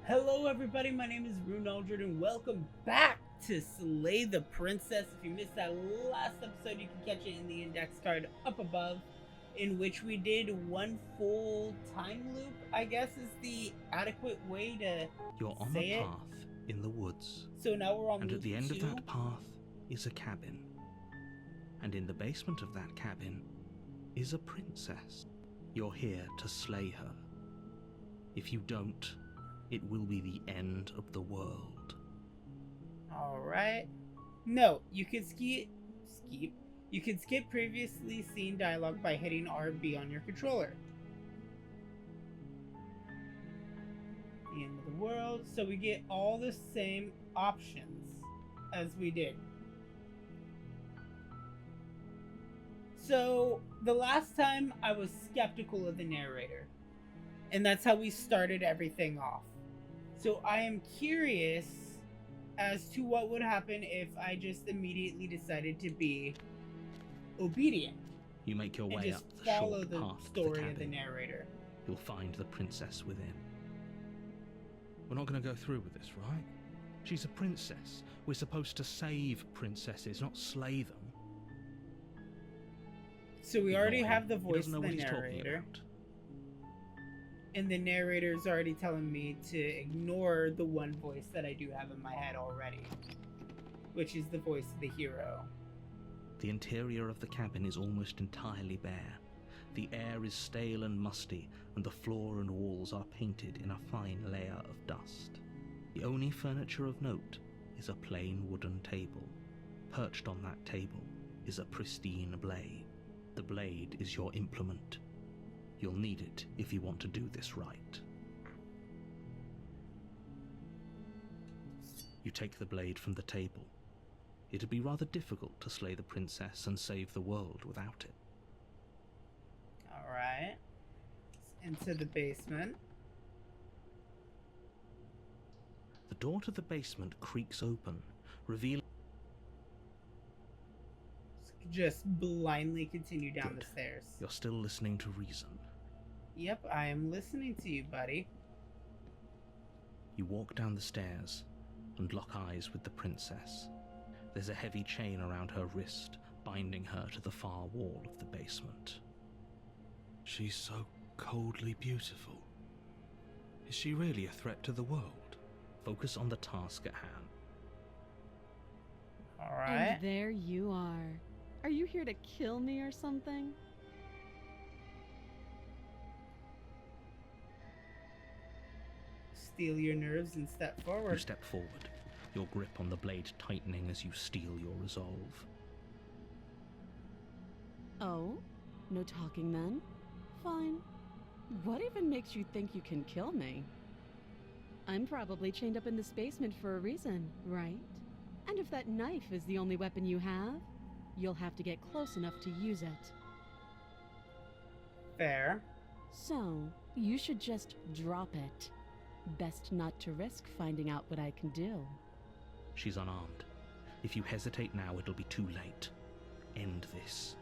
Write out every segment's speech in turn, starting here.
Hello everybody, my name is Ryunn Eldred and welcome back to Slay the Princess. If you missed that last episode, you can catch it in the index card up above, in which we did one full time loop, I guess is the adequate way to You're on say a it. path in the woods. So now we're on and loop at the end 2. of that path is a cabin. And in the basement of that cabin is a princess. You're here to slay her. If you don't, it will be the end of the world. Alright. No, you can You can skip previously seen dialogue by hitting RB on your controller. The end of the world. So we get all the same options as we did. So the last time I was skeptical of the narrator. And that's how we started everything off. So I am curious as to what would happen if I just immediately decided to be obedient. You make your and way just up the follow short the path story of the of cabin. the narrator. You'll find the princess within. We're not going to go through with this, right? She's a princess. We're supposed to save princesses, not slay them. So we already have the voice of the what he's talking narrator. about. And the narrator's already telling me to ignore the one voice that I do have in my head already, which is the voice of the hero. The interior of the cabin is almost entirely bare. The air is stale and musty, and the floor and walls are painted in a fine layer of dust. The only furniture of note is a plain wooden table. Perched on that table is a pristine blade. The blade is your implement. You'll need it if you want to do this right. You take the blade from the table. It'd be rather difficult to slay the princess and save the world without it. Alright. Into the basement. The door to the basement creaks open, revealing... Just blindly continue down Good. the stairs. You're still listening to reason. Yep, I am listening to you, buddy. You walk down the stairs and lock eyes with the princess. There's a heavy chain around her wrist, binding her to the far wall of the basement. She's so coldly beautiful. Is she really a threat to the world? Focus on the task at hand. Alright. And there you are. Are you here to kill me or something? Steel your nerves and step You forward. step forward, your grip on the blade tightening as you steel your resolve. Oh? No talking then? Fine. What even makes you think you can kill me? I'm probably chained up in this basement for a reason, right? And if that knife is the only weapon you have, you'll have to get close enough to use it. Fair. So, you should just drop it. Best not to risk finding out what I can do. She's unarmed. If you hesitate now, it'll be too late. End this.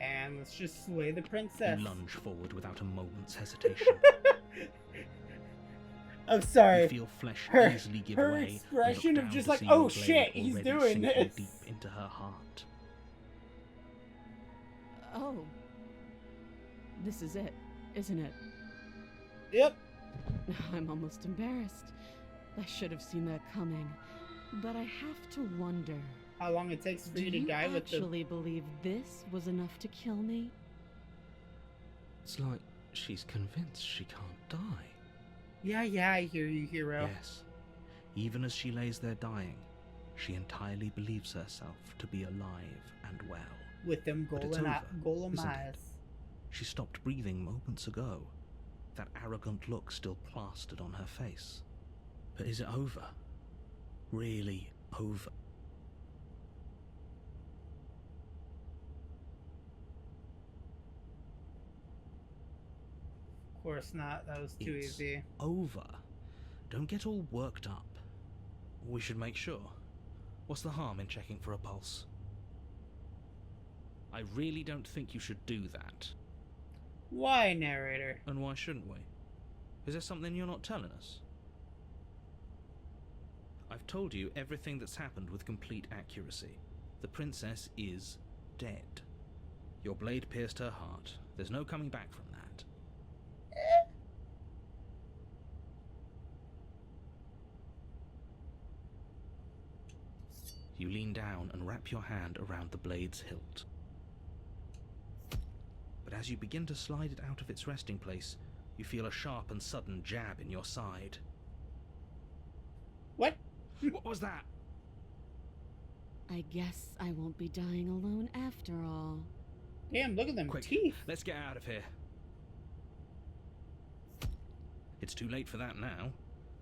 And let's just slay the princess. You lunge forward without a moment's hesitation. I'm sorry. You feel flesh Her- easily give her way. expression and of look just down like, to see oh your blade shit, he's already doing sinking this. deep into her heart. Oh. This is it, isn't it? Yep. I'm almost embarrassed. I should have seen that coming. But I have to wonder. How long it takes for Do you to you die with the... actually believe this was enough to kill me? It's like she's convinced she can't die. Yeah, I hear you, hero. Yes. Even as she lays there dying, she entirely believes herself to be alive and well. With them But it's golem over, golem isn't it? eyes. She stopped breathing moments ago, that arrogant look still plastered on her face. But is it over? Really over? Of course not. That was too It's easy. over. Don't get all worked up. We should make sure. What's the harm in checking for a pulse? I really don't think you should do that. Why, narrator? And why shouldn't we? Is there something you're not telling us? I've told you everything that's happened with complete accuracy. The princess is dead. Your blade pierced her heart. There's no coming back from that. You lean down and wrap your hand around the blade's hilt. But as you begin to slide it out of its resting place, you feel a sharp and sudden jab in your side. What? What was that? I guess I won't be dying alone after all. Damn, look at them Quick, teeth. let's get out of here. It's too late for that now.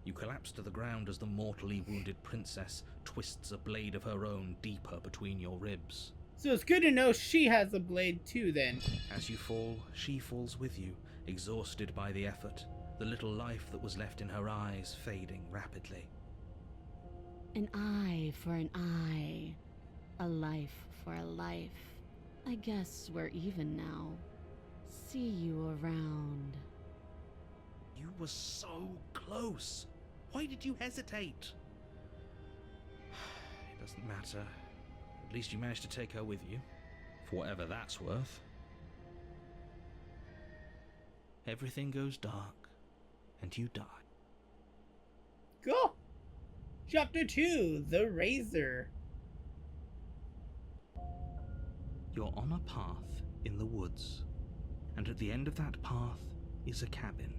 You collapse to the ground as the mortally wounded princess twists a blade of her own deeper between your ribs. So it's good to know she has a blade too, then. As you fall, she falls with you, exhausted by the effort, the little life that was left in her eyes fading rapidly. An eye for an eye. A life for a life. I guess we're even now. See you around. You were so close. Why did you hesitate? It doesn't matter. At least you managed to take her with you, for whatever that's worth. Everything goes dark, and you die. Cool. Chapter 2, The Razor. You're on a path in the woods, and at the end of that path is a cabin.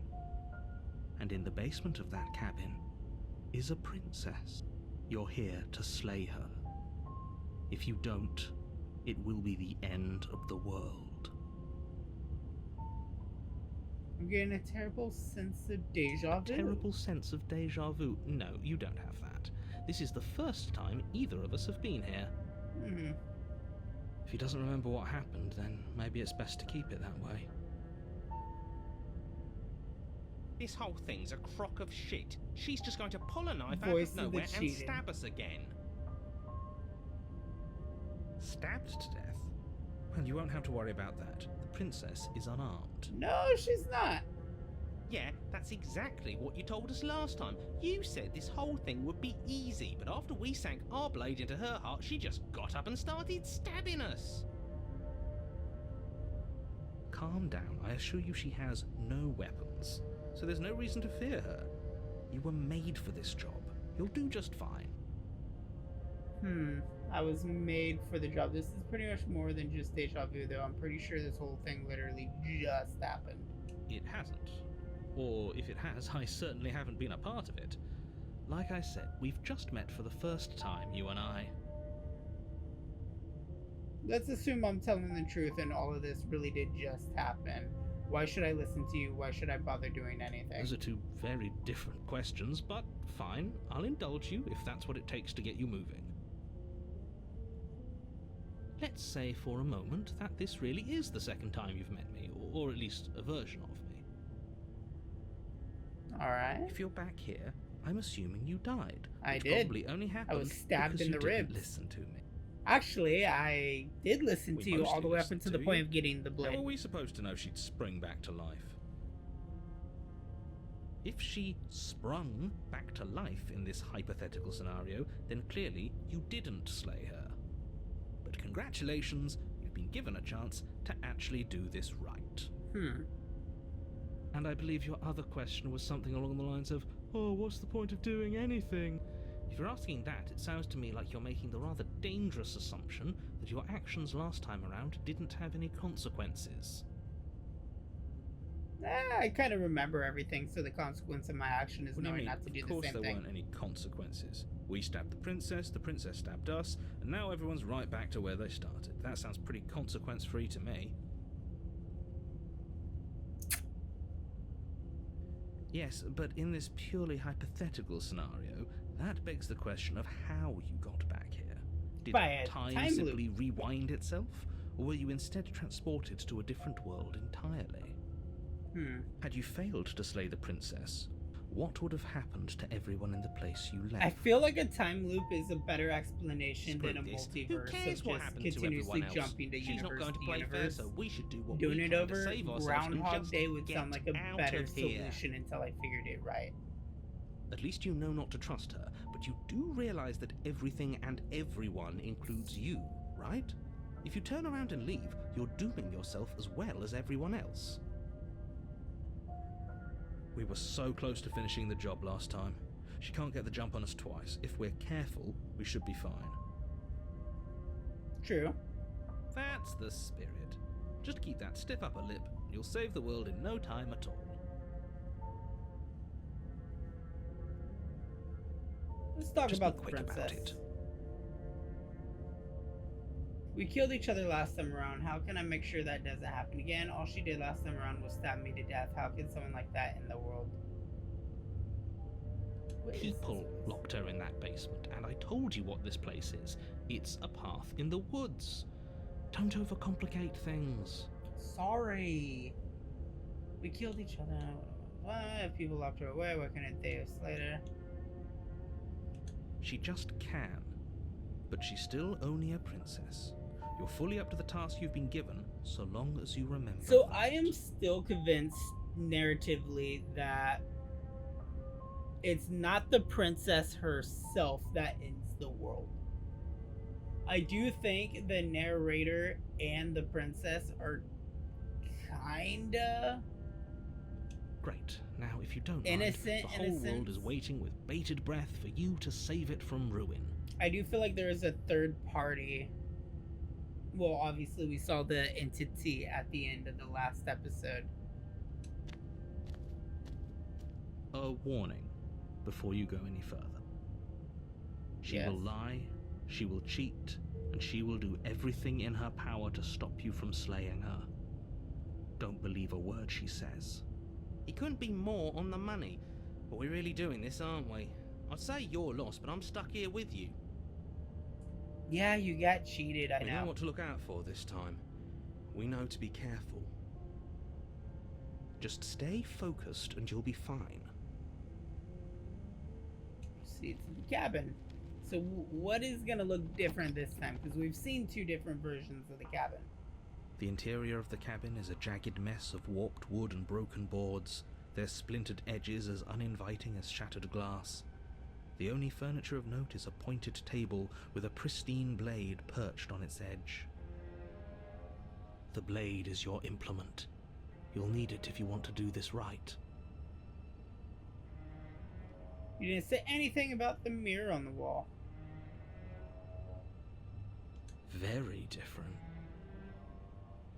And in the basement of that cabin is a princess. You're here to slay her. If you don't, it will be the end of the world. I'm getting a terrible sense of deja vu. Terrible sense of deja vu? No, you don't have that. This is the first time either of us have been here. If he doesn't remember what happened, then maybe it's best to keep it that way. This whole thing's a crock of shit. She's just going to pull a knife Voice out of of the nowhere and cheating. stab us again. Stabbed to death? Well, you won't have to worry about that. The princess is unarmed. No, she's not. Yeah, that's exactly what you told us last time. You said this whole thing would be easy, but after we sank our blade into her heart, she just got up and started stabbing us. Calm down. I assure you she has no weapons, so there's no reason to fear her. You were made for this job. You'll do just fine. I was made for the job. This is pretty much more than just deja vu, though. I'm pretty sure this whole thing literally just happened. It hasn't. Or if it has, I certainly haven't been a part of it. Like I said, we've just met for the first time, you and I. Let's assume I'm telling the truth and all of this really did just happen. Why should I listen to you? Why should I bother doing anything? Those are two very different questions, but fine. I'll indulge you if that's what it takes to get you moving. Let's say for a moment that this really is the second time you've met me, or at least a version of me. Alright. If you're back here, I'm assuming you died. I which did. Probably only happened was stabbed because in you the didn't ribs. listen to me. Actually, I did listen We to you all mostly the way up listened until the to point you. of getting the How blade. were we supposed to know she'd spring back to life? If she sprung back to life in this hypothetical scenario, then clearly you didn't slay her. But congratulations, you've been given a chance to actually do this right. And I believe your other question was something along the lines of, oh, what's the point of doing anything? If you're asking that, it sounds to me like you're making the rather dangerous assumption that your actions last time around didn't have any consequences. I kind of remember everything, so the consequence of my action is What do you knowing mean? not to do Of the course same there thing. weren't any consequences. We stabbed the princess stabbed us, and now everyone's right back to where they started. That sounds pretty consequence-free to me. Yes, but in this purely hypothetical scenario, that begs the question of how you got back here. Did By a time time simply rewind itself, or were you instead transported to a different world entirely? Had you failed to slay the princess, what would have happened to everyone in the place you left? I feel like a time loop is a better explanation than a Screw this. multiverse Who of cares what just happened to continuously everyone else? jumping to She's universe not going to to play fair, universe. so we should do what Doing we it can to over save ourselves and Groundhog just Day would sound get like a out better of here. solution until I figured it right. At least you know not to trust her, but you do realize that everything and everyone includes you, right? If you turn around and leave, you're dooming yourself as well as everyone else. We were so close to finishing the job last time. She can't get the jump on us twice. If we're careful, we should be fine. True. That's the spirit. Just keep that stiff upper lip, and you'll save the world in no time at all. Let's talk Just about be the quick princess. about it. We killed each other last time around. How can I make sure that doesn't happen again? All she did last time around was stab me to death. How can someone like that in the world? What is People this? locked her in that basement, and I told you what this place is. It's a path in the woods. Don't overcomplicate things. Sorry. We killed each other. If people locked her away, why couldn't they have slayed her? She just can. But she's still only a princess. You're fully up to the task you've been given, so long as you remember. So that. I am still convinced narratively that it's not the princess herself that ends the world. I do think the narrator and the princess are kinda Great. Now, if you don't innocent. mind, the whole world is waiting with bated breath for you to save it from ruin. I do feel like there is a third party. Well, obviously we saw the entity at the end of the last episode. A warning before you go any further. She Yes. will lie, she will cheat, and she will do everything in her power to stop you from slaying her. Don't believe a word she says. He couldn't be more on the money. But we're really doing this, aren't we? I'd say you're lost, but I'm stuck here with you. Yeah, you got cheated, I We know know. what to look out for this time. We know to be careful. Just stay focused and you'll be fine. See, it's the cabin. So what is gonna look different this time? Because we've seen two different versions of the cabin. The interior of the cabin is a jagged mess of warped wood and broken boards, their splintered edges as uninviting as shattered glass. The only furniture of note is a pointed table with a pristine blade perched on its edge. The blade is your implement. You'll need it if you want to do this right. You didn't say anything about the mirror on the wall. Very different.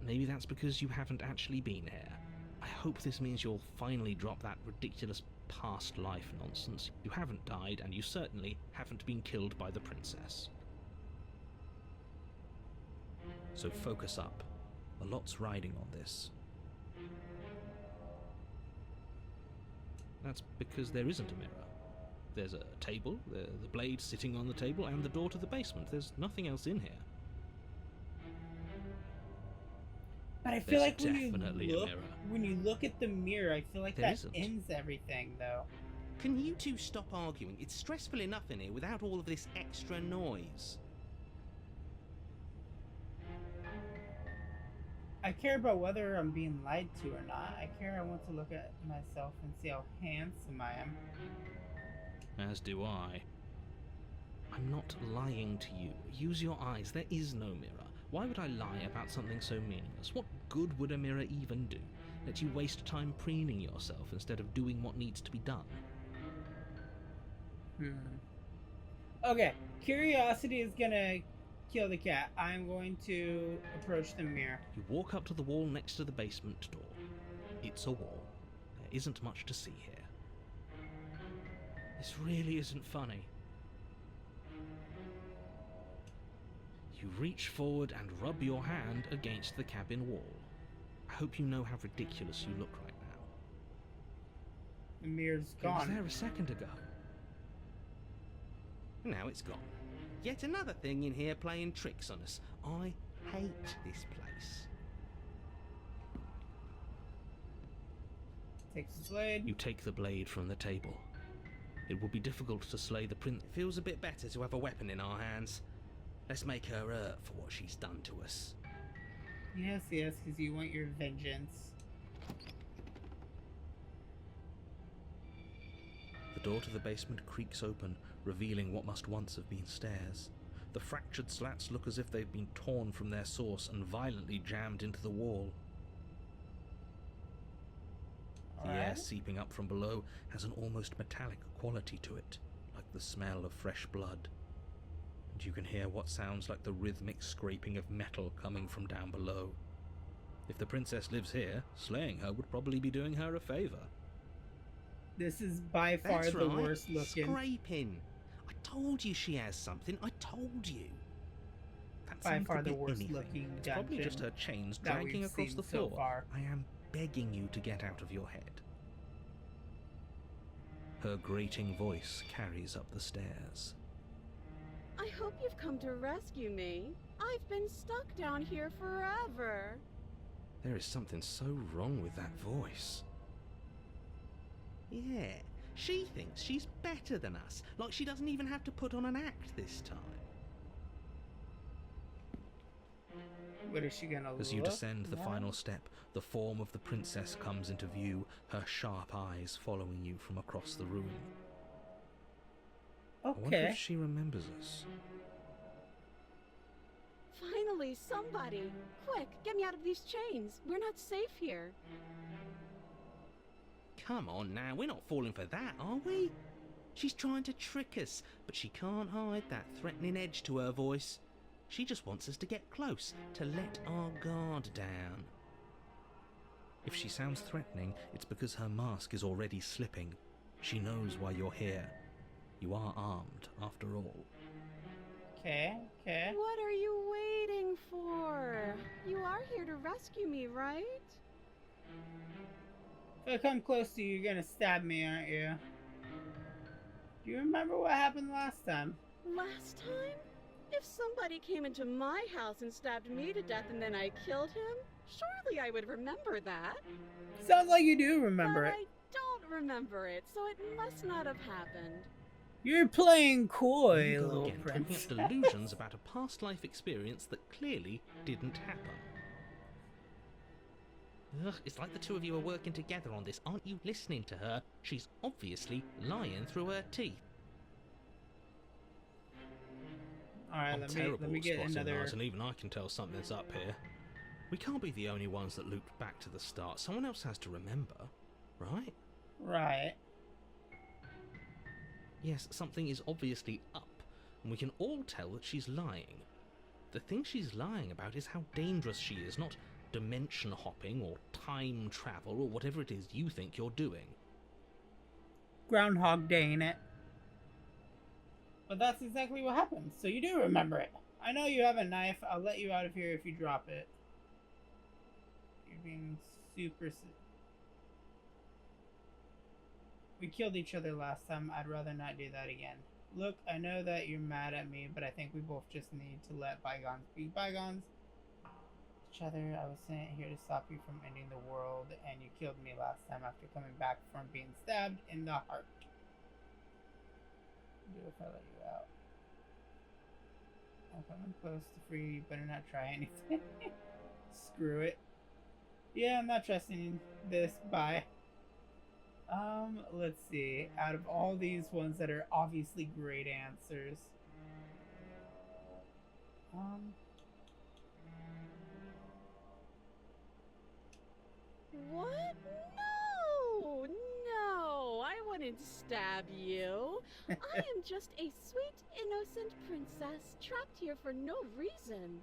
Maybe that's because you haven't actually been here. I hope this means you'll finally drop that ridiculous past life nonsense. You haven't died, and you certainly haven't been killed by the princess. So focus up. A lot's riding on this. That's because there isn't a mirror. There's a table, the blade sitting on the table, and the door to the basement. There's nothing else in here. But I feel There's like definitely a mirror. when you look at the mirror, I feel like There that isn't. ends everything, though. Can you two stop arguing? It's stressful enough in here without all of this extra noise. I care about whether I'm being lied to or not. I want to look at myself and see how handsome I am. As do I. I'm not lying to you. Use your eyes. There is no mirror. Why would I lie about something so meaningless? What good would a mirror even do? Let you waste time preening yourself instead of doing what needs to be done. Okay, curiosity is gonna kill the cat. I'm going to approach the mirror. You walk up to the wall next to the basement door. It's a wall. There isn't much to see here. This really isn't funny. You reach forward and rub your hand against the cabin wall. I hope you know how ridiculous you look right now. The mirror's It was gone. there a second ago. Now it's gone. Yet another thing in here playing tricks on us. I hate this place. Take the blade. You take the blade from the table. It will be difficult to slay the prince. It feels a bit better to have a weapon in our hands. Let's make her hurt for what she's done to us. Yes, because you want your vengeance. The door to the basement creaks open, revealing what must once have been stairs. The fractured slats look as if they've been torn from their source and violently jammed into the wall. The air seeping up from below has an almost metallic quality to it, like the smell of fresh blood. And you can hear what sounds like the rhythmic scraping of metal coming from down below. If the princess lives here, slaying her would probably be doing her a favor. This is by far That's the right. worst looking. Scraping. I told you she has something. I told you. That By sound far could the be worst anything. looking It's dungeon probably just her chains that dragging we've across seen the so floor. far. I am begging you to get out of your head. Her grating voice carries up the stairs. I hope you've come to rescue me. I've been stuck down here forever. There is something so wrong with that voice. Yeah, she thinks she's better than us. Like she doesn't even have to put on an act this time. What is she gonna As look you descend the like? final step, the form of the princess comes into view, her sharp eyes following you from across the room. I wonder Okay. if she remembers us. Finally, somebody! Quick, get me out of these chains. We're not safe here. Come on now, we're not falling for that, are we? She's trying to trick us, but she can't hide that threatening edge to her voice. She just wants us to get close, to let our guard down. If she sounds threatening, it's because her mask is already slipping. She knows why you're here. You are armed, after all. Okay. What are you waiting for? You are here to rescue me, right? If I come close to you, you're gonna stab me, aren't you? Do you remember what happened last time? Last time? If somebody came into my house and stabbed me to death and then I killed him, surely I would remember that. Sounds like you do remember But it. I don't remember it, so it must not have happened. You're playing coy, You go little again, prince. talking up delusions about a past life experience that clearly didn't happen. Ugh, it's like the two of you are working together on this. Aren't you listening to her? She's obviously lying through her teeth. Alright, I'm let terrible me at get spotting another. lies, and even I can tell something's up here. We can't be the only ones that looped back to the start. Someone else has to remember, right? Right. Yes, something is obviously up, and we can all tell that she's lying. The thing she's lying about is how dangerous she is, not dimension hopping or time travel or whatever it is you think you're doing. Groundhog Day, ain't it? But that's exactly what happened, so you do remember it. I know you have a knife. I'll let you out of here if you drop it. You're being super... We killed each other last time. I'd rather not do that again. Look, I know that you're mad at me, but I think we both just need to let bygones be bygones. Each other, I was sent here to stop you from ending the world, and you killed me last time after coming back from being stabbed in the heart. Do if I let you out. I'm coming close to free you. You better not try anything. Screw it. Yeah, I'm not trusting this. Bye. Let's see. Out of all these ones that are obviously great answers. What? No, I wouldn't stab you. I am just a sweet, innocent princess trapped here for no reason.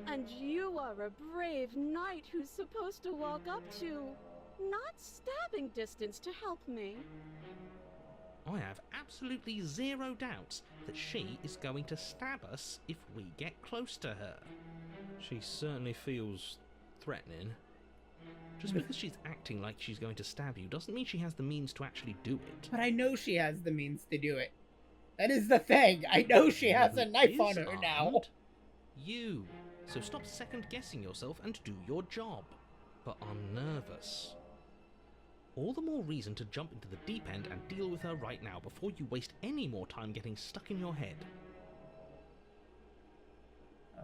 And you are a brave knight who's supposed to walk up to, not stabbing distance to help me. I have absolutely zero doubts that she is going to stab us if we get close to her. She certainly feels threatening. Just because she's acting like she's going to stab you doesn't mean she has the means to actually do it. But I know she has the means to do it. That is the thing. I know she has a knife Is on her now. armed? You. So stop second guessing yourself and do your job. But I'm nervous. All the more reason to jump into the deep end and deal with her right now before you waste any more time getting stuck in your head.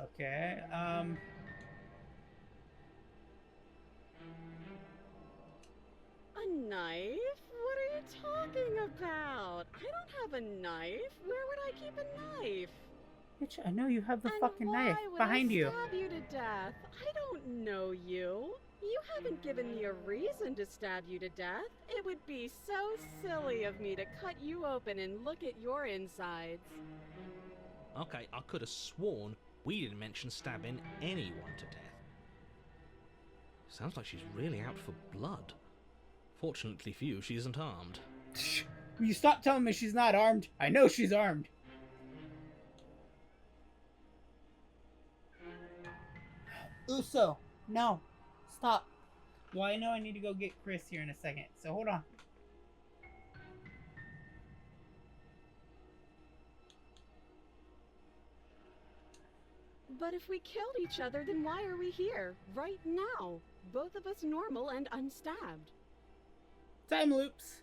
Okay, A knife? What are you talking about? I don't have a knife. Where would I keep a knife? bitch, I know you have the And fucking why knife would behind I you. stab you to death? I don't know you. You haven't given me a reason to stab you to death. It would be so silly of me to cut you open and look at your insides. Okay, I could have sworn we didn't mention stabbing anyone to death. Sounds like she's really out for blood. Fortunately for you, she isn't armed. Will you stop telling me she's not armed? I know she's armed. Uso, no. Stop. Well, I know I need to go get Chris here in a second, so hold on. But if we killed each other, then why are we here? Right now. Both of us normal and unstabbed. Time loops.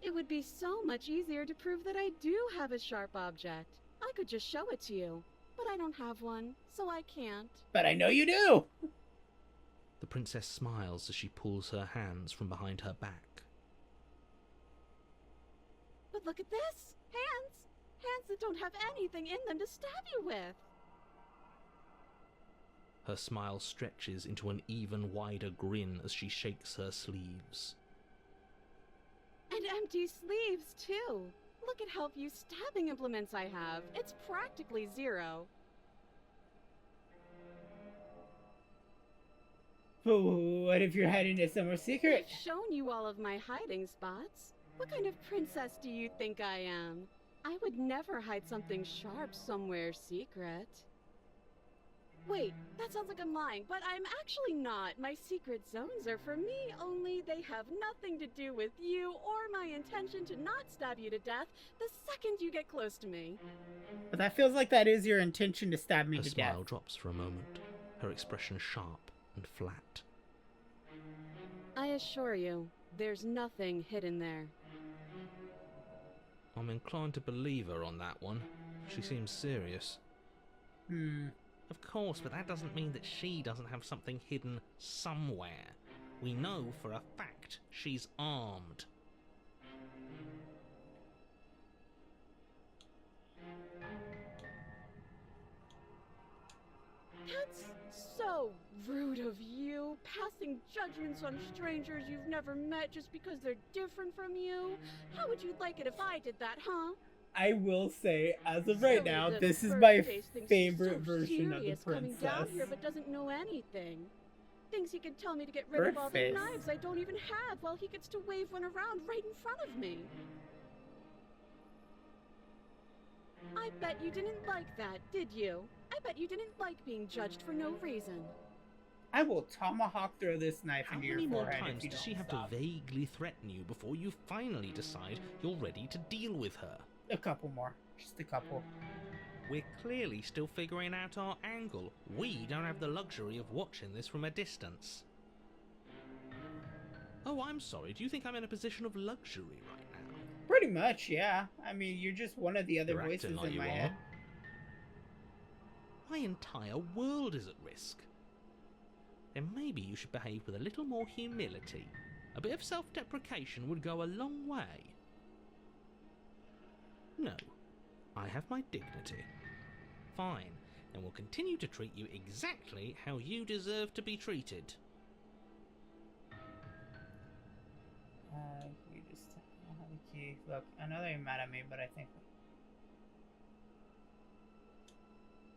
It would be so much easier to prove that I do have a sharp object. I could just show it to you. But I don't have one, so I can't. But I know you do. The princess smiles as she pulls her hands from behind her back. But look at this! Hands! Hands that don't have anything in them to stab you with! Her smile stretches into an even wider grin as she shakes her sleeves. And empty sleeves, too! Look at how few stabbing implements I have. It's practically zero. But what if you're heading to somewhere secret? I've shown you all of my hiding spots. What kind of princess do you think I am? I would never hide something sharp somewhere secret. Wait, that sounds like I'm lying, but I'm actually not. My secret zones are for me, only they have nothing to do with you or my intention to not stab you to death the second you get close to me. But that feels like that is your intention to stab me Her to death. smile drops for a moment, her expression sharp and flat. I assure you, there's nothing hidden there. I'm inclined to believe her on that one. She seems serious. Of course, but that doesn't mean that she doesn't have something hidden somewhere. We know for a fact she's armed. That's so rude of you, passing judgments on strangers you've never met just because they're different from you. How would you like it if I did that, huh? I will say, as of right Silly now, little this is bird my face thinks he's favorite so version of the serious coming down princess. here but doesn't know anything. Thinks he can tell me to get rid of all the Bird face. knives I don't even have while he gets to wave one around right in front of me. I bet you didn't like that, did you? I bet you didn't like being judged for no reason. I will tomahawk throw this knife How into your many more forehead if times you does don't she have stop. to vaguely threaten you before you finally decide you're ready to deal with her? A couple more. Just a couple. We're clearly still figuring out our angle. We don't have the luxury of watching this from a distance. Oh, I'm sorry. Do you think I'm in a position of luxury right now? Pretty much, yeah. I mean, you're just one of the other You're voices acting like in you my are. head. My entire world is at risk. Then maybe you should behave with a little more humility. A bit of self-deprecation would go a long way. No, I have my dignity. Fine, and will continue to treat you exactly how you deserve to be treated. You just don't have the key. Look, I know they're mad at me, but I think...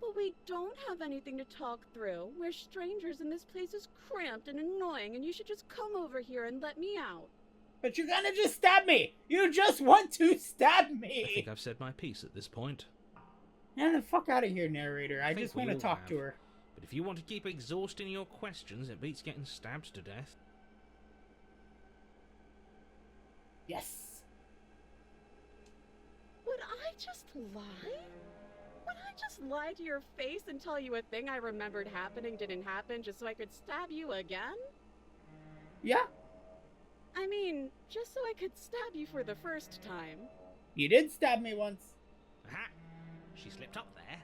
But we don't have anything to talk through. We're strangers and this place is cramped and annoying and you should just come over here and let me out. But you're gonna just stab me! You just want to stab I me! think I've said my piece at this point. Get the fuck out of here, narrator. I think just we want to all talk to have. her. But if you want to keep exhausting your questions, it beats getting stabbed to death. Yes! Would I just lie? Would I just lie to your face and tell you a thing I remembered happening didn't happen just so I could stab you again? Yeah, I mean, just so I could stab you for the first time. you did stab me once. Aha! She slipped up there.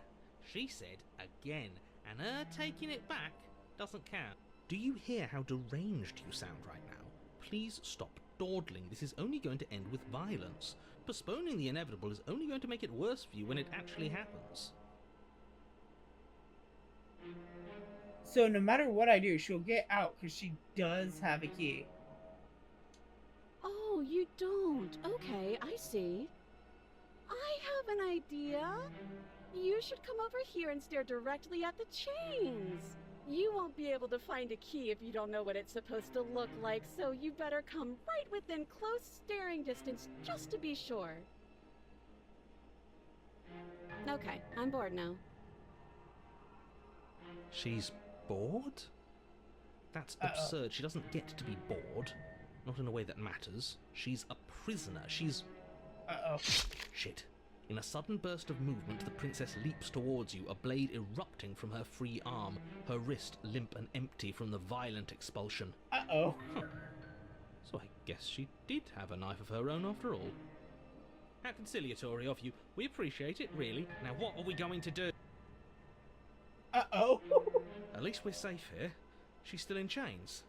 She said again, and her taking it back doesn't count. Do you hear how deranged you sound right now? Please stop dawdling. This is only going to end with violence. Postponing the inevitable is only going to make it worse for you when it actually happens. So no matter what I do, she'll get out because she does have a key. Oh, you don't. Okay, I see. I have an idea. You should come over here and stare directly at the chains. You won't be able to find a key if you don't know what it's supposed to look like, so you better come right within close staring distance just to be sure. Okay, I'm bored now. She's bored? That's absurd. She doesn't get to be bored. Not in a way that matters. She's a prisoner. She's... Uh-oh. Shit. In a sudden burst of movement, the princess leaps towards you, a blade erupting from her free arm, her wrist limp and empty from the violent expulsion. Uh-oh. So I guess she did have a knife of her own after all. How conciliatory of you. We appreciate it, really. Now what are we going to do? Uh-oh. At least we're safe here. She's still in chains.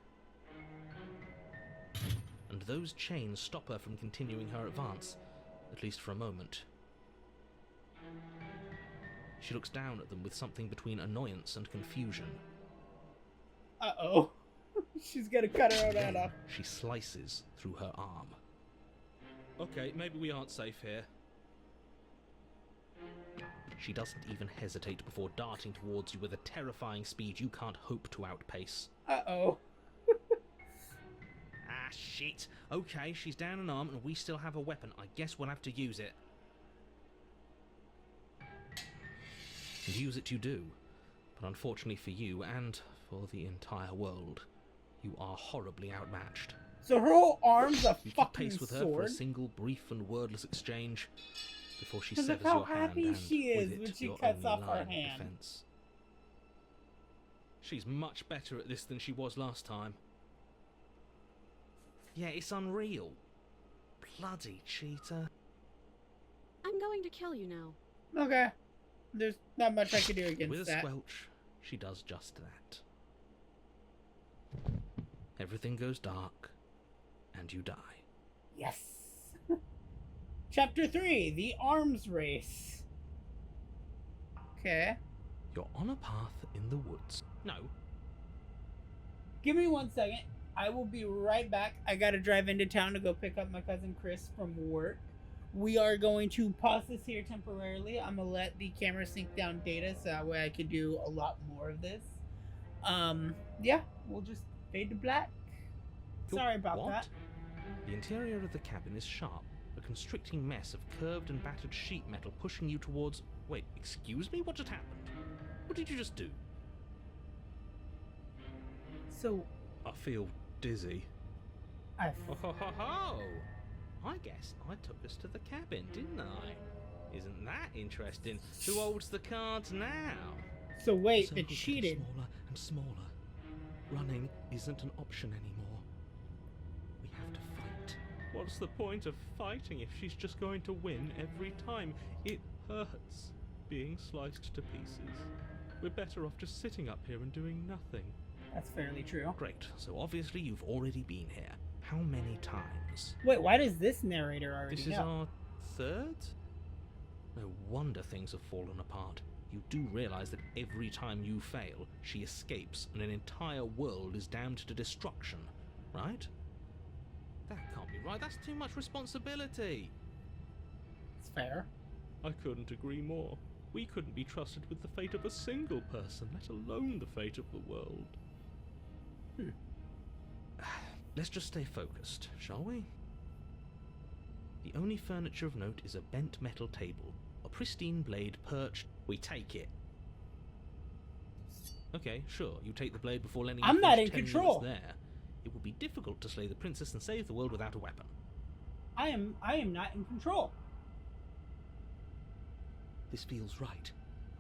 And those chains stop her from continuing her advance, at least for a moment. She looks down at them with something between annoyance and confusion. Uh-oh. She's gonna cut her own hand Then off. she slices through her arm. Okay, maybe we aren't safe here. She doesn't even hesitate before darting towards you with a terrifying speed you can't hope to outpace. Uh-oh. Ah, shit. Okay, she's down an arm and we still have a weapon. I guess we'll have to use it. And use it you do. But unfortunately for you, and for the entire world, you are horribly outmatched. So her whole arm's a You keep fucking pace with her for a sword? single brief and wordless exchange before she Because severs of how your hand happy and she is with it, when she your cuts only off her line of hand. defense. She's much better at this than she was last time. Yeah, it's unreal. Bloody cheater. I'm going to kill you now. Okay. There's not much I can do against With a that. squelch, she does just that. Everything goes dark, and you die. Yes. Chapter 3, The Arms Race. Okay. You're on a path in the woods. No. Give me 1 second. I will be right back. I gotta drive into town to go pick up my cousin Chris from work. We are going to pause this here temporarily. I'm gonna let the camera sync down data so that way I can do a lot more of this. Yeah, we'll just fade to black. Sorry about What? that. The interior of the cabin is sharp, a constricting mess of curved and battered sheet metal pushing you towards... Wait, excuse me? What just happened? What did you just do? So, I feel dizzy. I Oh, ho, ho, ho. I guess I took us to the cabin, didn't I? Isn't that interesting? Who holds the cards now? So wait, Circles it getting cheated. smaller and smaller. Running isn't an option anymore. We have to fight. What's the point of fighting if she's just going to win every time? It hurts being sliced to pieces. We're better off just sitting up here and doing nothing. That's fairly true. Great, so obviously you've already been here. How many times? Wait, why does this narrator already This is know? our third? No wonder things have fallen apart. You do realize that every time you fail, she escapes and an entire world is damned to destruction, right? That can't be right. That's too much responsibility. It's fair. I couldn't agree more. We couldn't be trusted with the fate of a single person, let alone the fate of the world. Let's just stay focused, shall we? The only furniture of note is a bent metal table, a pristine blade perched. We take it. Okay, sure, you take the blade before lending I'm you not finish in 10 control. minutes there. It would be difficult to slay the princess and save the world without a weapon. I am not in control. This feels right.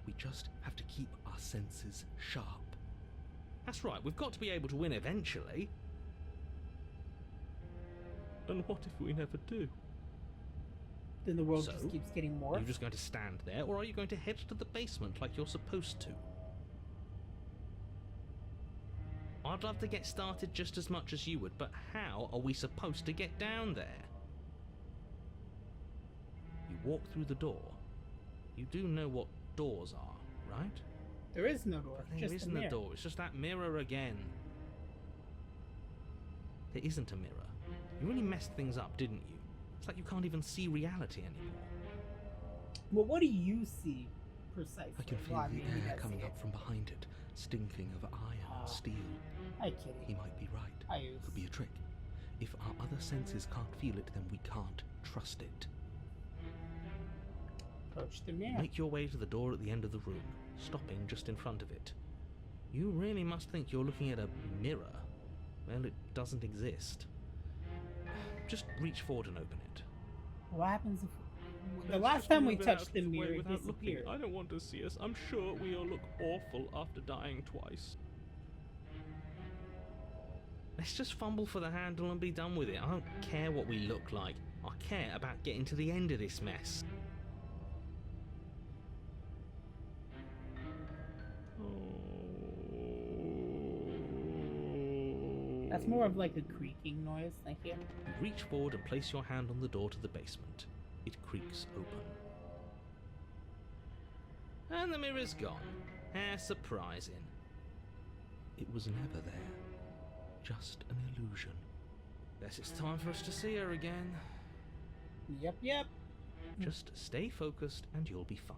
We just have to keep our senses sharp. That's right, we've got to be able to win eventually. And what if we never do? Then the world So, just keeps getting Are more. you just going to stand there, or are you going to head to the basement like you're supposed to? I'd love to get started just as much as you would, but how are we supposed to get down there? You walk through the door. You do know what doors are, right? There is no door. There Just a isn't mirror. a door, it's just that mirror again. There isn't a mirror. You really messed things up, didn't you? It's like you can't even see reality anymore. Well, what do you see precisely? I can feel Well, I the mean, you air guys coming see up from behind it, stinking of iron and steel. Hi, Kitty. He might be right. Hi, Oos. Could be a trick. If our other senses can't feel it, then we can't trust it. Approach the mirror. Make your way to the door at the end of the room, stopping just in front of it. You really must think you're looking at a mirror. Well, it doesn't exist. Just reach forward and open it. What happens if... The last time we touched the mirror, it disappeared. I don't want to see us. I'm sure we all look awful after dying twice. Let's just fumble for the handle and be done with it. I don't care what we look like. I care about getting to the end of this mess. That's more of like a creaking noise. Thank you. You reach forward and place your hand on the door to the basement. It creaks open. And the mirror's gone. How surprising. It was never there. Just an illusion. Guess it's time for us to see her again. Yep. Just stay focused and you'll be fine.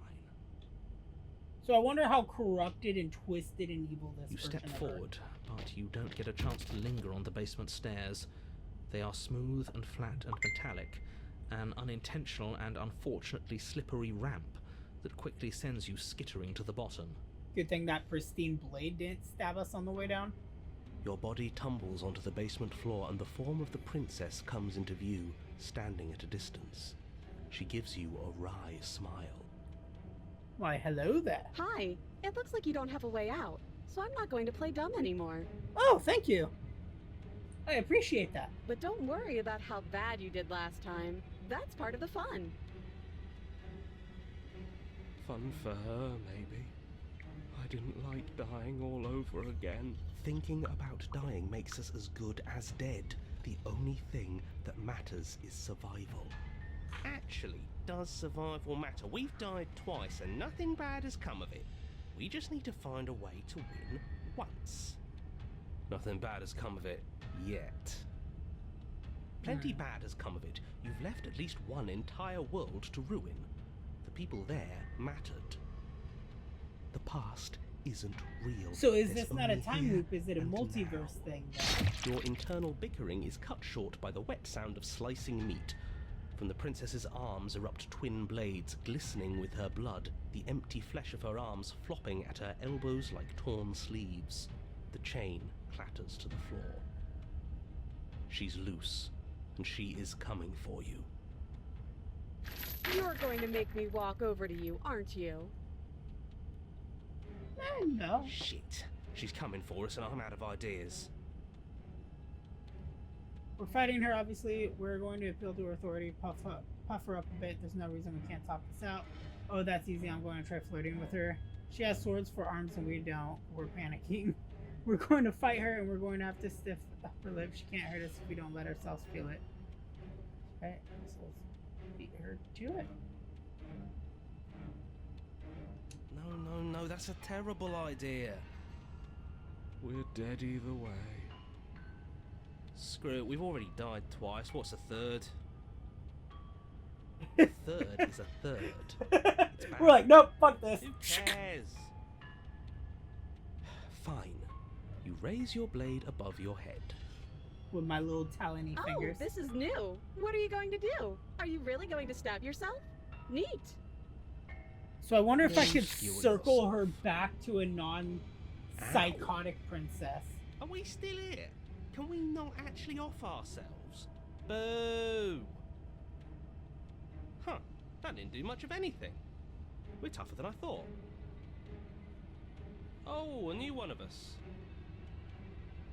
So I wonder how corrupted and twisted and evil this You version step of her- forward, but you don't get a chance to linger on the basement stairs. They are smooth and flat and metallic, an unintentional and unfortunately slippery ramp that quickly sends you skittering to the bottom. Good thing that pristine blade didn't stab us on the way down. Your body tumbles onto the basement floor and the form of the princess comes into view, standing at a distance. She gives you a wry smile. Why, hello there. Hi. It looks like you don't have a way out, so I'm not going to play dumb anymore. Oh, thank you. I appreciate that. But don't worry about how bad you did last time. That's part of the fun. Fun for her, maybe. I didn't like dying all over again. Thinking about dying makes us as good as dead. The only thing that matters is survival. Actually, does survival matter? We've died twice and nothing bad has come of it. We just need to find a way to win once. Nothing bad has come of it yet. Plenty bad has come of it. You've left at least one entire world to ruin. The people there mattered. The past isn't real. So is It's this not a only time here loop? Is it a and multiverse now. thing then? Your internal bickering is cut short by the wet sound of slicing meat. From the princess's arms erupt twin blades, glistening with her blood, the empty flesh of her arms flopping at her elbows like torn sleeves. The chain clatters to the floor. She's loose, and she is coming for you. You're going to make me walk over to you, aren't you? No. Shit. She's coming for us and I'm out of ideas. We're fighting her, obviously. We're going to appeal to her authority, puff her up a bit. There's no reason we can't talk this out. Oh, that's easy. I'm going to try flirting with her. She has swords for arms and we don't. We're panicking. We're going to fight her and we're going to have to stiff up her lip. She can't hurt us if we don't let ourselves feel it. Right? So let's beat her to it. No, that's a terrible idea. We're dead either way. Screw it, we've already died twice. What's a third? A third is a third. It's bad. We're like, nope, fuck this. Who cares? Fine. You raise your blade above your head. With my little talony fingers. Oh, this is new. What are you going to do? Are you really going to stab yourself? Neat. So I wonder if I could Yours. circle her back to a non-psychotic princess. Are we still here? Can we not actually off ourselves? Boo! Huh, that didn't do much of anything. We're tougher than I thought. Oh, a new one of us.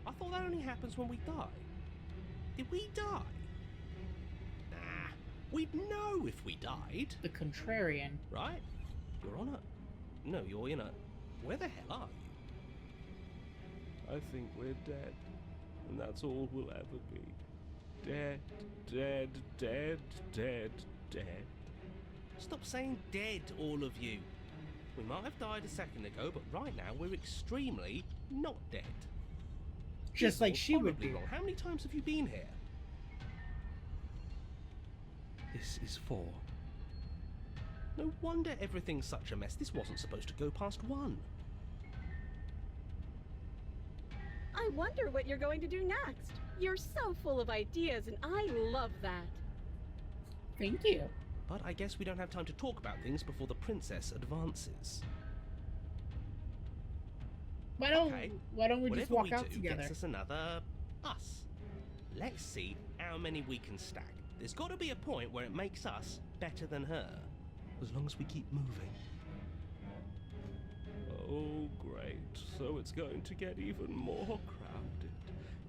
I thought that only happens when we die. Did we die? Nah, we'd know if we died. The contrarian. Right? You're on a... No, you're in a... Where the hell are you? I think we're dead. And that's all we'll ever be. Dead, dead, dead, dead, dead. Stop saying dead, all of you. We might have died a second ago, but right now we're extremely not dead. Just like she would be. Wrong. How many times have you been here? This is 4. No wonder everything's such a mess. This wasn't supposed to go past 1. I wonder what you're going to do next. You're so full of ideas, and I love that. Thank you. But I guess we don't have time to talk about things before the princess advances. Why don't we just walk out together? Gets us another us. Let's see how many we can stack. There's got to be a point where it makes us better than her. As long as we keep moving. Oh, great. So it's going to get even more crowded.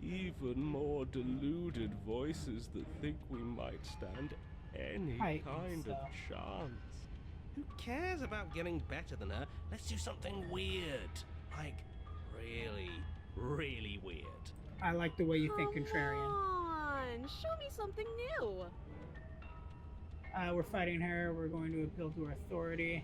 Even more deluded voices that think we might stand any kind of chance. Who cares about getting better than her? Let's do something weird. Like, really, really weird. I like the way you think, contrarian. Come on, show me something new. We're fighting her. We're going to appeal to her authority.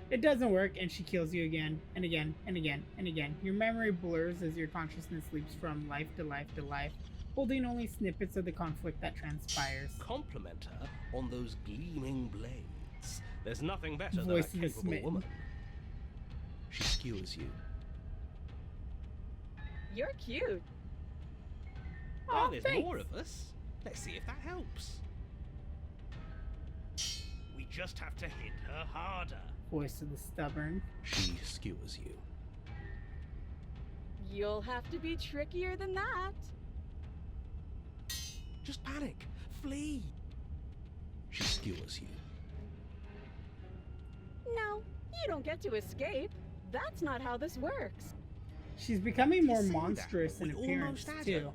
It doesn't work, and she kills you again, and again, and again, and again. Your memory blurs as your consciousness leaps from life to life to life, holding only snippets of the conflict that transpires. Compliment her on those gleaming blades. There's nothing better Voice than a of the capable smitten. woman. She skewers you. You're cute. Well, Oh, there's thanks. more of us. Let's see if that helps. We just have to hit her harder. Voice of the stubborn. She skewers you. You'll have to be trickier than that. Just panic. Flee. She skewers you. No, you don't get to escape. That's not how this works. She's becoming more You say that, monstrous but in we appearance, almost had too. her.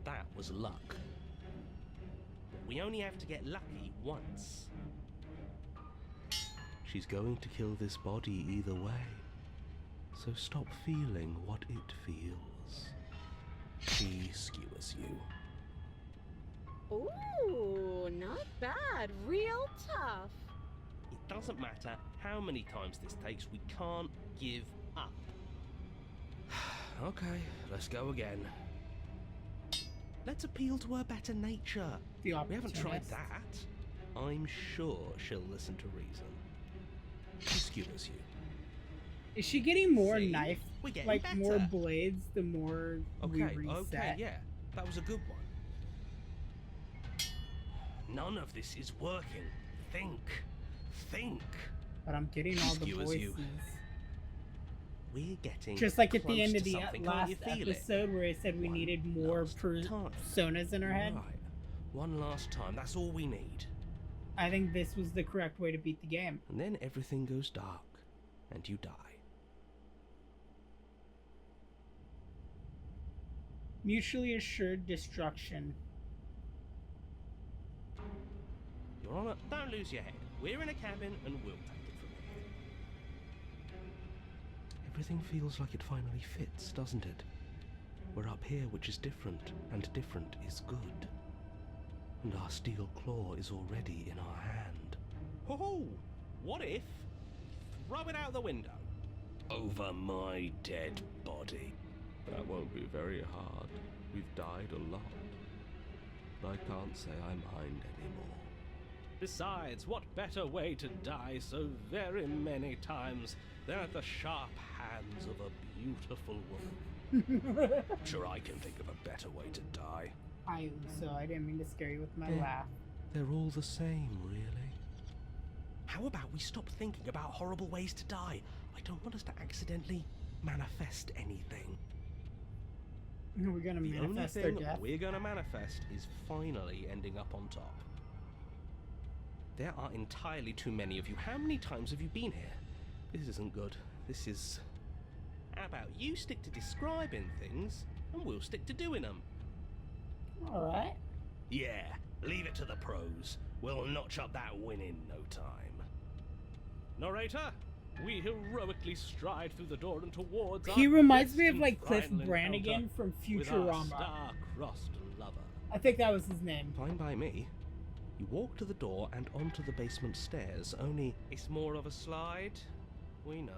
That was luck. But we only have to get lucky once. She's going to kill this body either way. So stop feeling what it feels. She skewers you. Ooh, not bad. Real tough. It doesn't matter how many times this takes, we can't give up. Okay, let's go again. Let's appeal to her better nature. The We haven't tried opportunist. that. I'm sure she'll listen to reason. She skewers you. Is she getting more See? knife, We're getting like better. more blades, the more we Okay, reset? yeah. That was a good one. None of this is working. Think. But I'm getting all the Skewers voices. you. We're getting Just like at the close end to of the something. Can't last you feel it? episode where I said we One needed more last time. personas in our head. Right. One last time. That's all we need. I think this was the correct way to beat the game. And then everything goes dark, and you die. Mutually assured destruction. Your Honor, don't lose your head. We're in a cabin, and we'll take it from here. Everything feels like it finally fits, doesn't it? We're up here, which is different, and different is good. And our steel claw is already in our hand. Ho-ho! What if? Throw it out the window. Over my dead body. That won't be very hard. We've died a lot. But I can't say I mind anymore. Besides, what better way to die so very many times than at the sharp hands of a beautiful woman? Sure, I can think of a better way to die. So I didn't mean to scare you with my Yeah. laugh. They're all the same, really. How about we stop thinking about horrible ways to die? I don't want us to accidentally manifest anything. We're gonna The only manifest their thing death. we're gonna manifest is finally ending up on top. There are entirely too many of you. How many times have you been here? This isn't good. This is... How about you stick to describing things, and we'll stick to doing them? Alright. Yeah, leave it to the pros. We'll notch up that win in no time. Narrator, we heroically stride through the door and towards He our reminds me of destined like Cliff final Brannigan encounter from with our Futurama. star-crossed lover. I think that was his name. Fine by me. You walk to the door and onto the basement stairs, only... It's more of a slide. We know.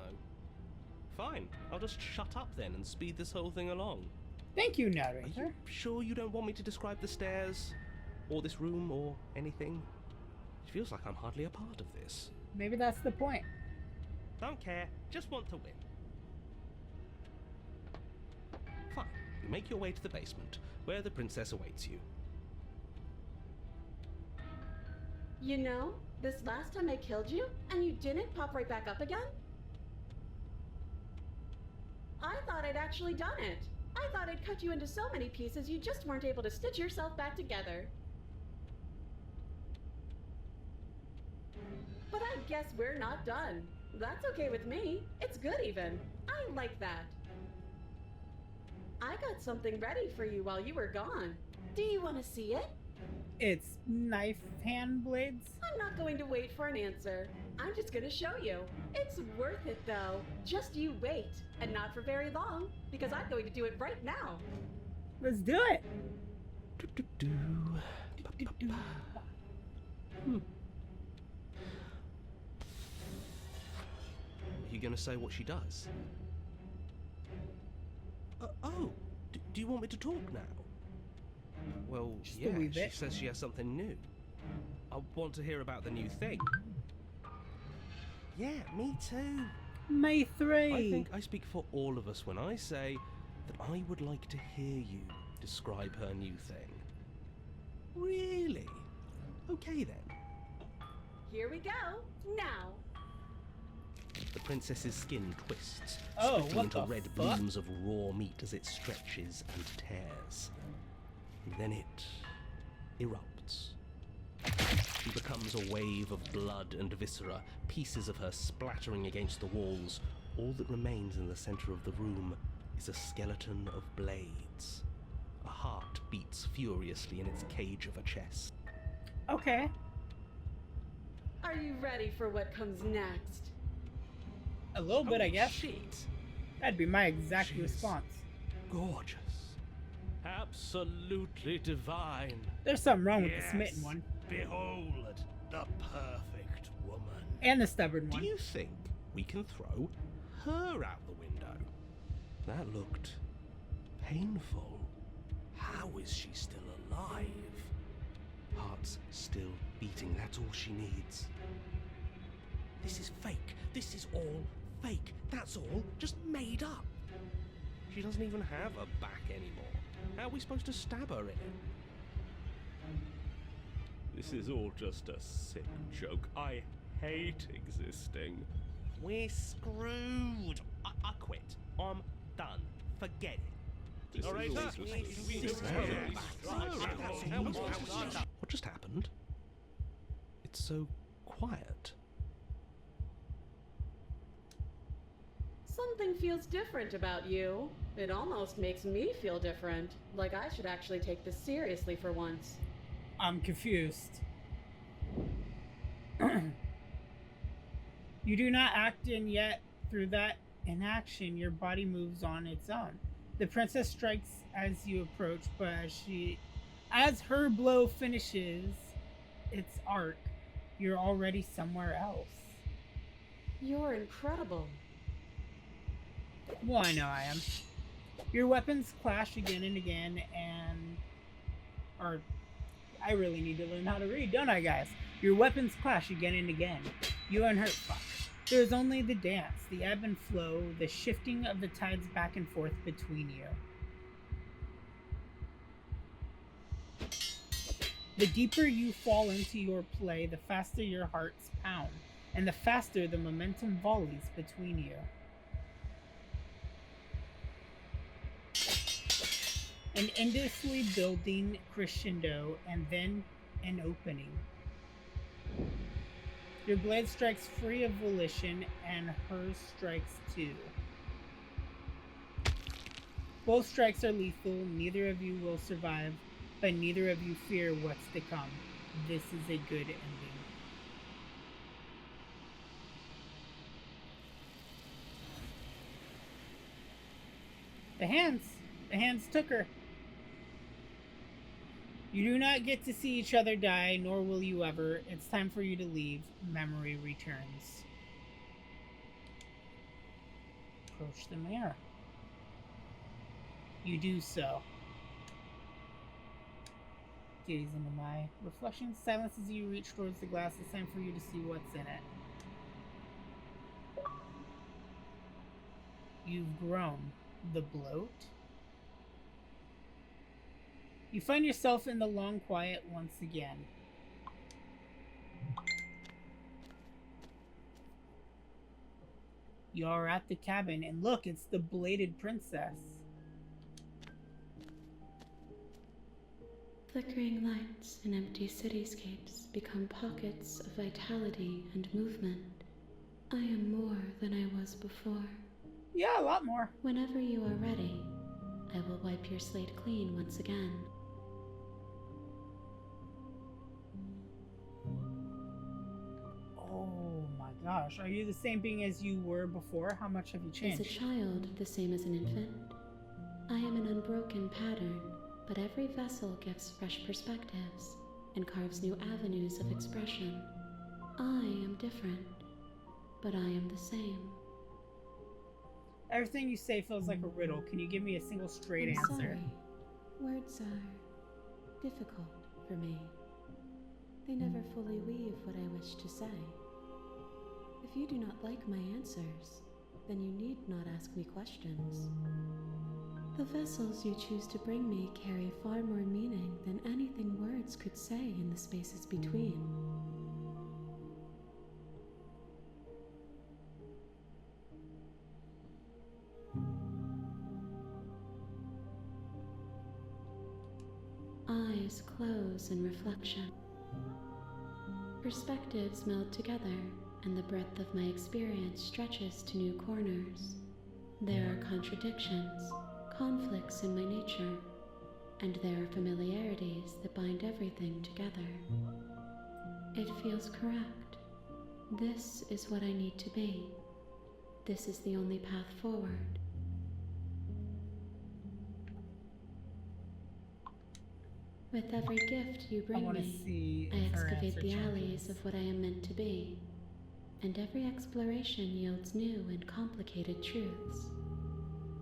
Fine, I'll just shut up then and speed this whole thing along. Thank you, Are narrator. you sure you don't want me to describe the stairs? Or this room, or anything? It feels like I'm hardly a part of this. Maybe that's the point. Don't care, just want to win. Fine, you make your way to the basement, where the princess awaits you. You know, this last time I killed you, and you didn't pop right back up again? I thought I'd actually done it. I thought I'd cut you into so many pieces you just weren't able to stitch yourself back together. But I guess we're not done. That's okay with me. It's good even. I like that. I got something ready for you while you were gone. Do you want to see it? It's knife hand blades. I'm not going to wait for an answer. I'm just going to show you. It's worth it though. Just you wait. And not for very long, because I'm going to do it right now. Let's do it. Are you gonna say what she does? Do you want me to talk now? Well, Just a yeah, wee she bit. says she has something new. I want to hear about the new thing. Yeah, me too. May 3. I think I speak for all of us when I say that I would like to hear you describe her new thing. Really? Okay then. Here we go. Now. The princess's skin twists, Oh, splitting what into the red fuck? blooms of raw meat as it stretches and tears. And then it erupts. She becomes a wave of blood and viscera, pieces of her splattering against the walls. All that remains in the center of the room is a skeleton of blades. A heart beats furiously in its cage of a chest. Okay. Are you ready for what comes next? A little bit, I guess. Shit. That'd be my exact Jeez. response. Gorgeous. Absolutely divine. There's something wrong with the Yes. smitten one. Behold, the perfect woman. And the stubborn Do one. you think we can throw her out the window? That looked painful. How is she still alive? Heart's still beating, that's all she needs. This is fake. This is all fake. That's all just made up. She doesn't even have a back anymore. How are we supposed to stab her in it? This is all just a sick joke. I hate existing. We're screwed. I quit. I'm done. Forget it. This is Narrator, all just What just happened? It's so quiet. Something feels different about you. It almost makes me feel different. Like I should actually take this seriously for once. I'm confused. You do not act in yet. Through that inaction, your body moves on its own. The princess strikes as you approach, but as her blow finishes its arc, you're already somewhere else. You're incredible. Well, I know I am. Your weapons clash again and again, I really need to learn how to read, don't I, guys? Your weapons clash again and again. You unhurt fuck. There is only the dance, the ebb and flow, the shifting of the tides back and forth between you. The deeper you fall into your play, the faster your hearts pound, and the faster the momentum volleys between you. An endlessly building crescendo and then an opening. Your blade strikes free of volition and hers strikes too. Both strikes are lethal, neither of you will survive, but neither of you fear what's to come. This is a good ending. The hands took her. You do not get to see each other die, nor will you ever. It's time for you to leave. Memory returns. Approach the mirror. You do so. Gaze into my reflection. Silence as you reach towards the glass. It's time for you to see what's in it. You've grown. The bloat. You find yourself in the long quiet once again. You're at the cabin, and look, it's the bladed princess. Flickering lights in empty cityscapes become pockets of vitality and movement. I am more than I was before. Yeah, a lot more. Whenever you are ready, I will wipe your slate clean once again. Oh my gosh, are you the same being as you were before? How much have you changed? As a child, the same as an infant. I am an unbroken pattern, but every vessel gives fresh perspectives and carves new avenues of expression. I am different, but I am the same. Everything you say feels like a riddle. Can you give me a single straight answer? Sorry. Words are difficult for me. They never fully weave what I wish to say. If you do not like my answers, then you need not ask me questions. The vessels you choose to bring me carry far more meaning than anything words could say in the spaces between. Eyes close in reflection. Perspectives meld together, and the breadth of my experience stretches to new corners. There are contradictions, conflicts in my nature, and there are familiarities that bind everything together. It feels correct. This is what I need to be. This is the only path forward. With every gift you bring me, I excavate the alleys of what I am meant to be, and every exploration yields new and complicated truths.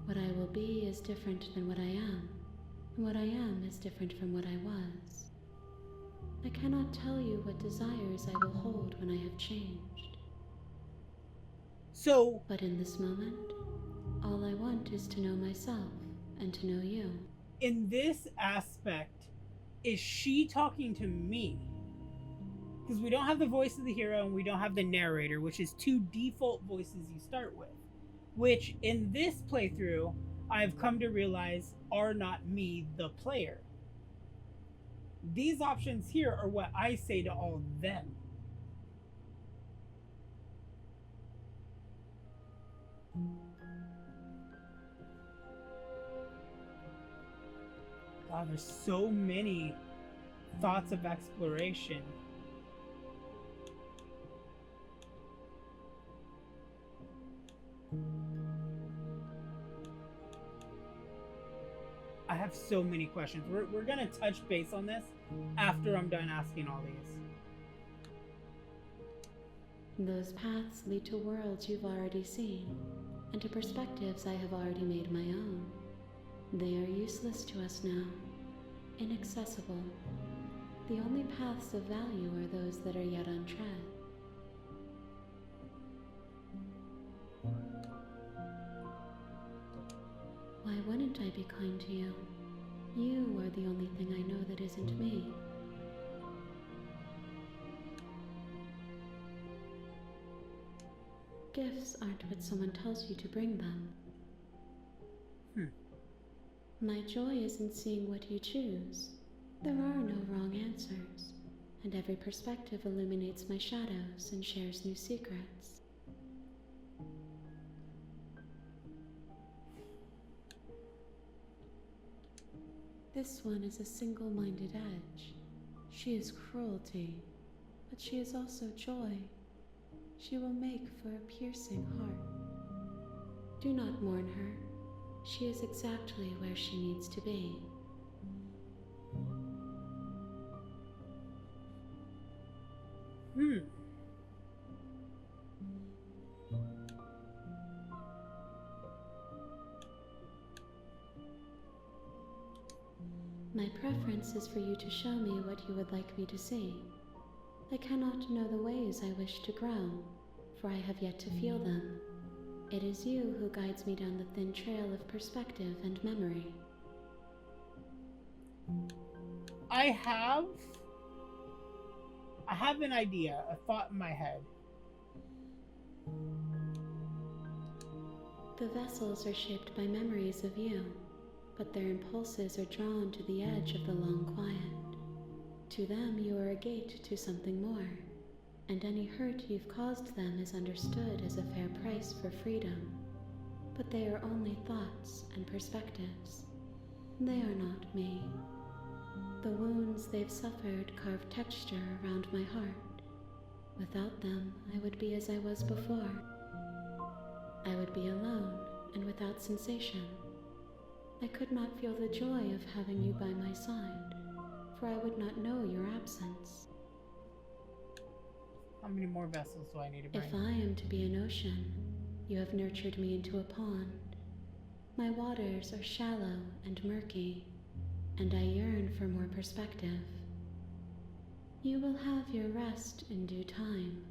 What I will be is different than what I am, and what I am is different from what I was. I cannot tell you what desires I will hold when I have changed. But in this moment, all I want is to know myself and to know you. In this aspect, is she talking to me? Because we don't have the voice of the hero and we don't have the narrator, which is two default voices you start with, which in this playthrough I've come to realize are not me, the player. These options here are what I say to all of them. God, there's so many thoughts of exploration. I have so many questions. We're gonna touch base on this after I'm done asking all these. Those paths lead to worlds you've already seen, and to perspectives I have already made my own. They are useless to us now, inaccessible. The only paths of value are those that are yet untread. Why wouldn't I be kind to you? You are the only thing I know that isn't me. Gifts aren't what someone tells you to bring them. My joy is in seeing what you choose. There are no wrong answers, and every perspective illuminates my shadows and shares new secrets. This one is a single-minded edge. She is cruelty, but she is also joy. She will make for a piercing heart. Do not mourn her. She is exactly where she needs to be. My preference is for you to show me what you would like me to see. I cannot know the ways I wish to grow, for I have yet to feel them. It is you who guides me down the thin trail of perspective and memory. I have an idea, a thought in my head. The vessels are shaped by memories of you, but their impulses are drawn to the edge of the long quiet. To them, you are a gate to something more, and any hurt you've caused them is understood as a fair price for freedom. But they are only thoughts and perspectives. They are not me. The wounds they've suffered carve texture around my heart. Without them, I would be as I was before. I would be alone and without sensation. I could not feel the joy of having you by my side, for I would not know your absence. How many more vessels do I need to bring? If I am to be an ocean, you have nurtured me into a pond. My waters are shallow and murky, and I yearn for more perspective. You will have your rest in due time,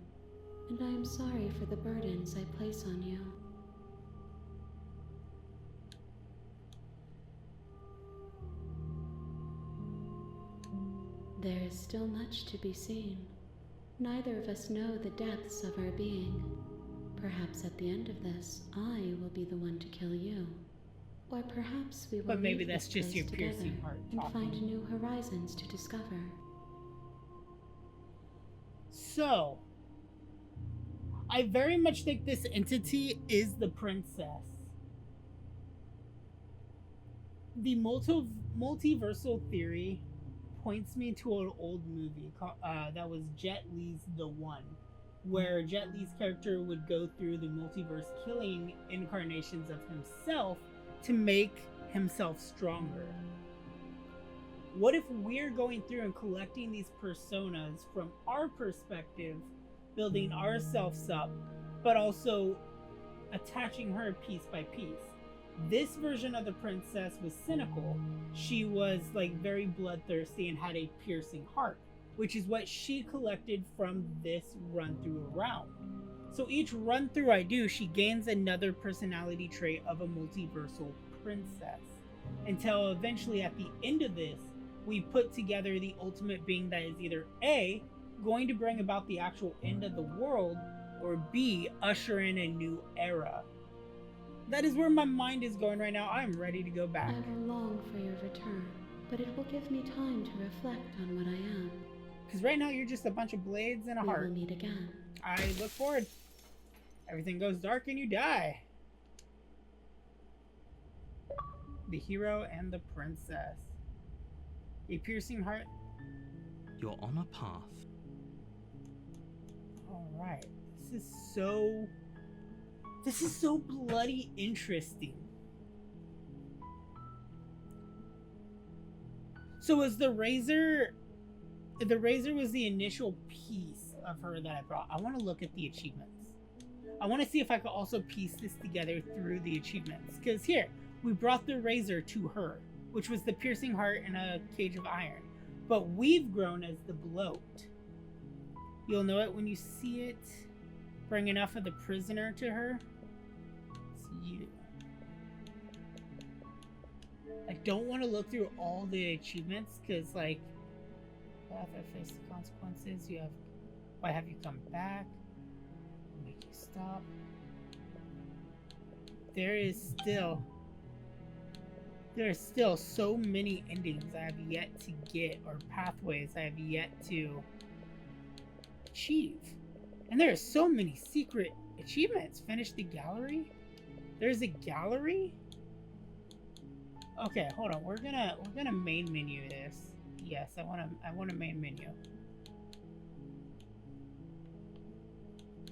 and I am sorry for the burdens I place on you. There is still much to be seen. Neither of us know the depths of our being. Perhaps at the end of this, I will be the one to kill you. Or perhaps we will But maybe leave that's this just place your together piercing heart and talking. find new horizons to discover. So, I very much think this entity is the princess. The multiversal theory points me to an old movie that was Jet Li's The One, where Jet Li's character would go through the multiverse killing incarnations of himself to make himself stronger. What if we're going through and collecting these personas from our perspective, building ourselves up, but also attaching her piece by piece? This version of the princess was cynical. She was like very bloodthirsty and had a piercing heart, which is what she collected from this run through around. So each run through I do, she gains another personality trait of a multiversal princess, until eventually at the end of this, we put together the ultimate being that is either A, going to bring about the actual end of the world, or B, usher in a new era. That is where my mind is going right now. I'm ready to go back. I will long for your return, but it will give me time to reflect on what I am. Because right now you're just a bunch of blades and a heart. We will meet again. I look forward. Everything goes dark and you die. The hero and the princess. A piercing heart. You're on a path. Alright. This is so bloody interesting. So was the razor was the initial piece of her that I brought. I want to look at the achievements. I want to see if I could also piece this together through the achievements. Because here, we brought the razor to her, which was the piercing heart and a cage of iron. But we've grown as the bloat. You'll know it when you see it. Bring enough of the prisoner to her. It's you. I don't want to look through all the achievements because, like, path I face the consequences. You have. Why have you come back? Make you stop. There is still There's still so many endings I have yet to get, or pathways I have yet to achieve. And there are so many secret achievements. Finish the gallery? There's a gallery? Okay, hold on. We're gonna main menu this. Yes, I want a main menu.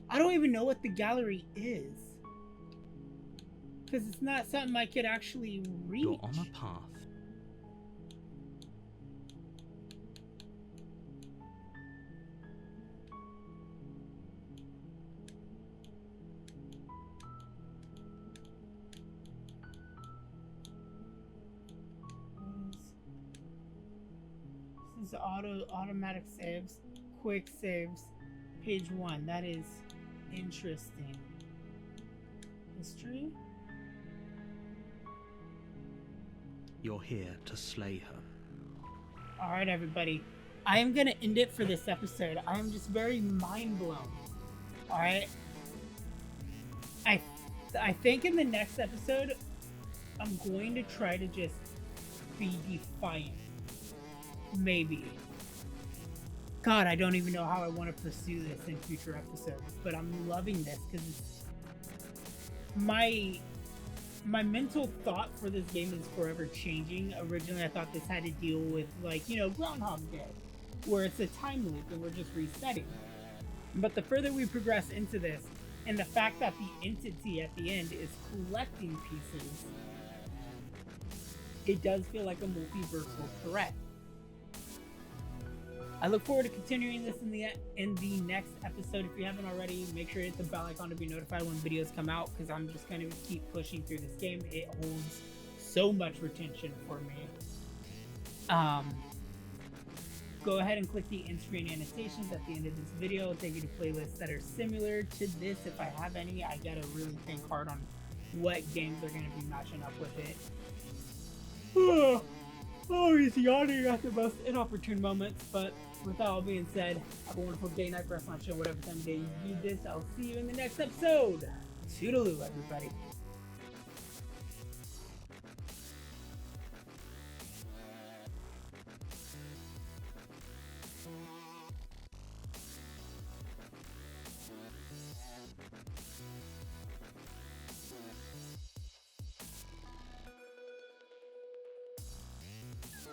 I don't even know what the gallery is. Because it's not something I could actually reach. You're on a path. This is automatic saves, quick saves, page 1. That is interesting. History? You're here to slay her. Alright, everybody. I am going to end it for this episode. I am just very mind blown. Alright? I think in the next episode, I'm going to try to just be defiant. Maybe. God, I don't even know how I want to pursue this in future episodes, but I'm loving this because it's my mental thought for this game is forever changing. Originally, I thought this had to deal with, like, you know, Groundhog Day, where it's a time loop and we're just resetting. But the further we progress into this, and the fact that the entity at the end is collecting pieces, it does feel like a multiversal threat. I look forward to continuing this in the next episode. If you haven't already, make sure to hit the bell icon to be notified when videos come out, because I'm just going to keep pushing through this game. It holds so much retention for me. Go ahead and click the in-screen annotations at the end of this video. It'll take you to playlists that are similar to this. If I have any, I gotta really think hard on what games are going to be matching up with it. Oh, he's yawning at the most inopportune moments, but with that all being said, have a wonderful day, night, rest, lunch, show, whatever time of day you view this. I'll see you in the next episode. Toodaloo, everybody.